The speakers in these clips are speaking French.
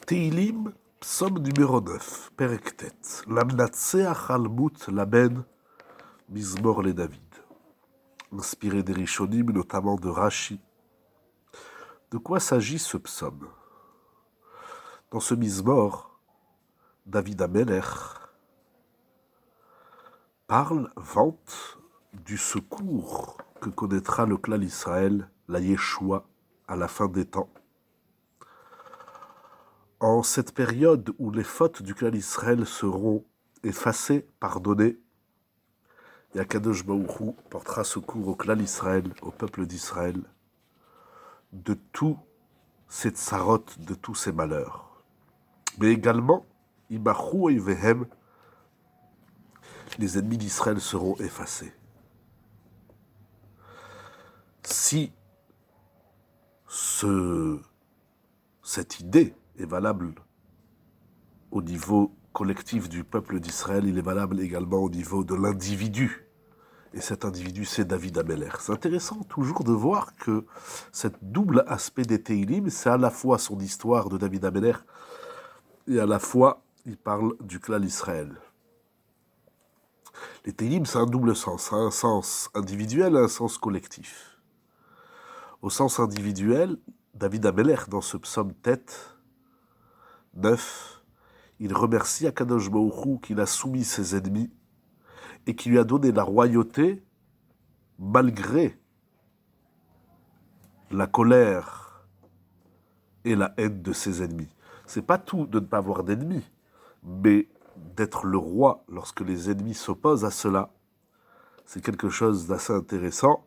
Teilim, psaume numéro 9, Perek Tet. Lamnatseach almut laben Mizmor le David. Inspiré des Rishonim, notamment de Rashi. De quoi s'agit ce psaume? Dans ce Mizmor, David Amelech vante du secours que connaîtra le clan Israël, la Yeshua, à la fin des temps. En cette période où les fautes du clan Israël seront effacées, pardonnées, Akadosh Baruch Hu portera secours au clan Israël, au peuple d'Israël, de tous ces tsarot, de tous ces malheurs. Mais également, Imachu et Vehem, les ennemis d'Israël seront effacés. Si cette idée est valable au niveau collectif du peuple d'Israël, il est valable également au niveau de l'individu. Et cet individu, c'est David Amelech. C'est intéressant toujours de voir que cet double aspect des Teilim, c'est à la fois son histoire de David Amelech et à la fois, il parle du clan Israël. Les Teilim, c'est un double sens. Ça a un sens individuel et un sens collectif. Au sens individuel, David Amelech, dans ce psaume tête 9, il remercie Akadosh Baruch Hu qu'il a soumis ses ennemis et qui lui a donné la royauté malgré la colère et la haine de ses ennemis. C'est pas tout de ne pas avoir d'ennemis, mais d'être le roi lorsque les ennemis s'opposent à cela, c'est quelque chose d'assez intéressant.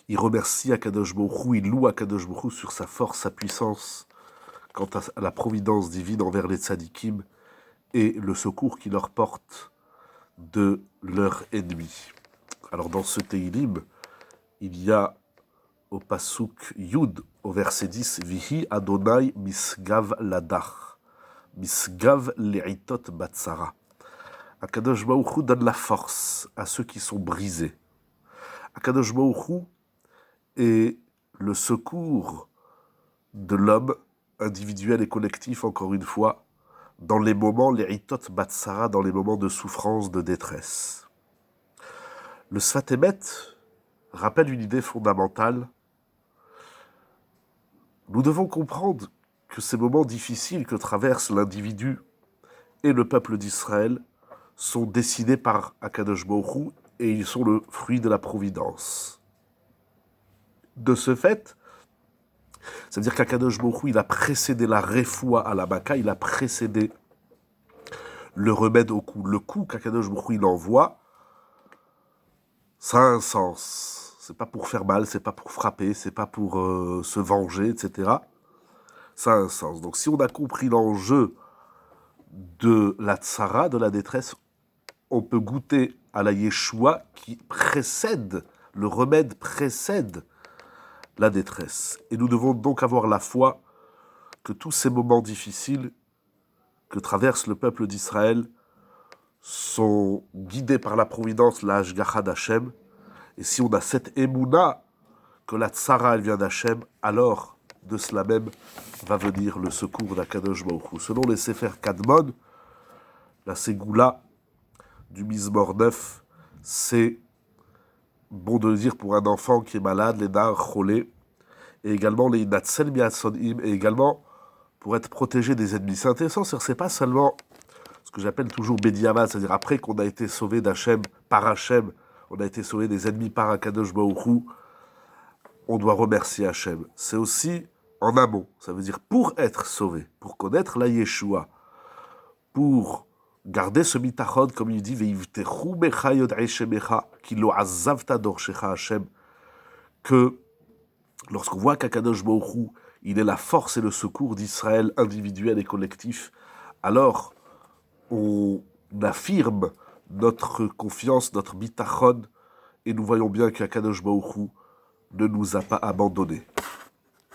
Il remercie Akadosh Baruch Hu, il loue Akadosh Baruch Hu sur sa force, sa puissance, quant à la providence divine envers les tzadikim et le secours qu'il leur porte de leurs ennemis. Alors dans ce Teilim, il y a au pasuk Yud, au verset 10, Vihi Adonai misgav ladach, misgav le'itot batsara. Akadosh Baruch Hu donne la force à ceux qui sont brisés. Akadosh Baruch Hu est le secours de l'homme, individuel et collectif, encore une fois, dans les moments, les itot batsara, dans les moments de souffrance, de détresse. Le Sfat Emet rappelle une idée fondamentale. Nous devons comprendre que ces moments difficiles que traverse l'individu et le peuple d'Israël sont décidés par Akadosh Baruch Hu et ils sont le fruit de la providence. De ce fait, ça veut dire qu'Akadosh Baruch Hu, il a précédé la refoua à la Maka, il a précédé le remède au coup. Le coup qu'Akadosh Baruch Hu, il envoie, ça a un sens. C'est pas pour faire mal, c'est pas pour frapper, c'est pas pour se venger, etc. Ça a un sens. Donc si on a compris l'enjeu de la tsara, de la détresse, on peut goûter à la Yeshua qui précède, le remède précède la détresse. Et nous devons donc avoir la foi que tous ces moments difficiles que traverse le peuple d'Israël sont guidés par la providence, la Hashgacha d'Hachem. Et si on a cette émouna que la tsara, elle vient d'Hachem, alors de cela même va venir le secours d'Akadosh Baruch Hu. Selon les Sefer Kadmon, la Ségoula du Mizmor 9, c'est bon de le dire pour un enfant qui est malade, les nar cholé, et également les natsel miatsonim, et également pour être protégé des ennemis. C'est intéressant, c'est pas seulement ce que j'appelle toujours Bediavad, c'est-à-dire après qu'on a été sauvé d'Hachem, par Hachem, on a été sauvé des ennemis par Akadosh Baruch Hu, on doit remercier Hachem. C'est aussi en amont, ça veut dire pour être sauvé, pour connaître la Yeshua, pour garder ce mitachon, comme il dit, Veivtechu becha yod'ei shemecha, ki lo azavta dorshecha Hachem, que lorsqu'on voit qu'Akadosh Baruch Hu, il est la force et le secours d'Israël individuel et collectif, alors on affirme notre confiance, notre bitachon, et nous voyons bien qu'Akadosh Baruch Hu ne nous a pas abandonnés.